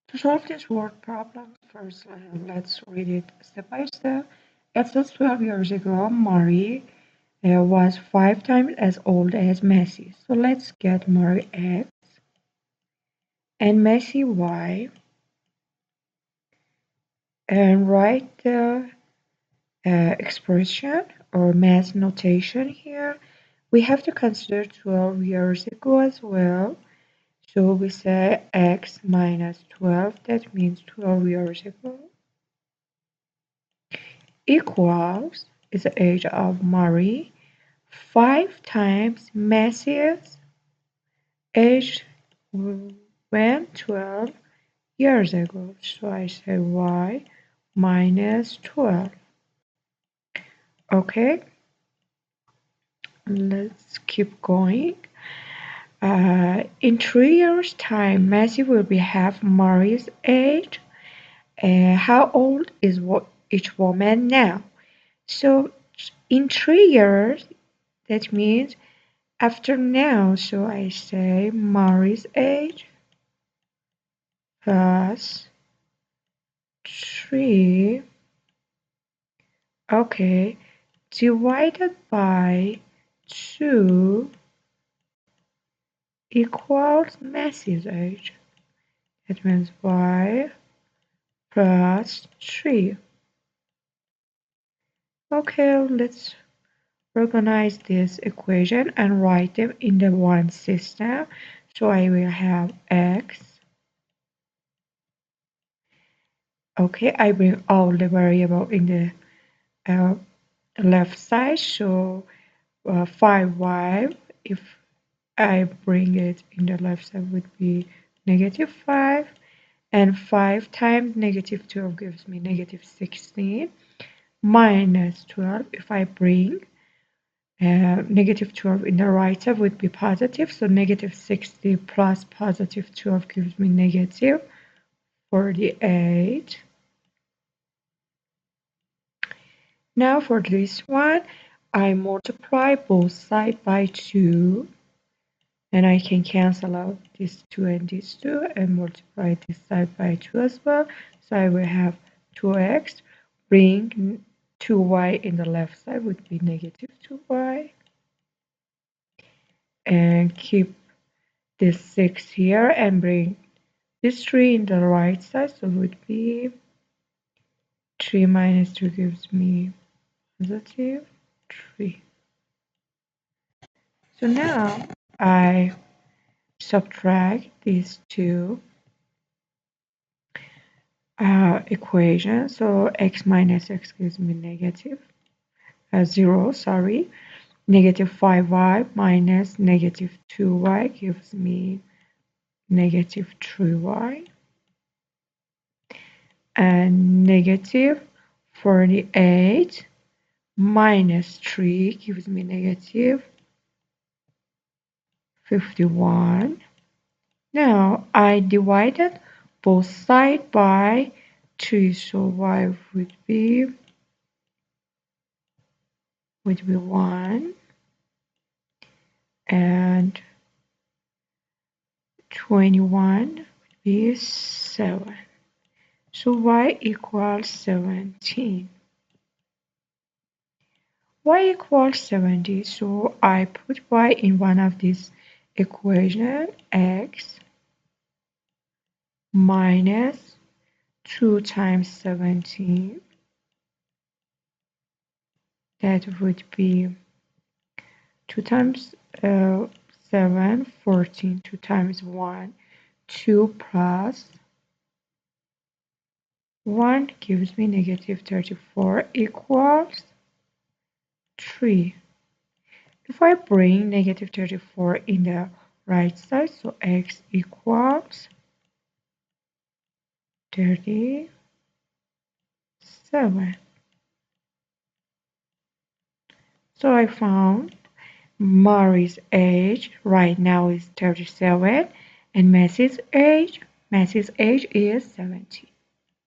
To solve this word problem, first let's read it step by step. It says 12 years ago, Mary was 5 times as old as Messi. So let's get Mary X and Messi Y and write the expression or math notation here. We have to consider 12 years ago as well. So we say x minus 12, that means 12 years ago, equals is the age of Mary, 5 times Messi's age when 12 years ago. So I say y minus 12. Okay, let's keep going. In 3 years' time, Messi will be half Mari's age. How old is each woman now? So in 3 years, that means after now. So I say Mari's age plus 3. Okay, divided by 2 equals Messi's age. That means y plus 3. Okay, let's organize this equation and write them in the one system. So I will have x. Okay, I bring all the variable in the left side. So 5y, if I bring it in the left side, would be -5. And 5 times -12 gives me -16. Minus 12, if I bring -12 in the right side would be positive. So -60 plus +12 gives me -48. Now for this one, I multiply both sides by 2. And I can cancel out this 2 and this 2 and multiply this side by 2 as well. So I will have 2x, bring 2y in the left side would be -2y. And keep this 6 here and bring this 3 in the right side. So it would be 3 minus 2 gives me +3. So now I subtract these two equation. So x minus x gives me -0, sorry. -5y minus -2y gives me -3y. And -48 minus 3 gives me -51. Now I divided both sides by 3, so y would be 1 and 21 would be 7. So y equals 17. Y equals 70. So I put y in one of these equations, x minus 2 times 17. That would be 2 times 7, 14, 2 times 1, 2 plus 1 gives me -34 equals 3. If I bring -34 in the right side, so x equals 37. So I found Mari's age right now is 37 and Messi's age is 70.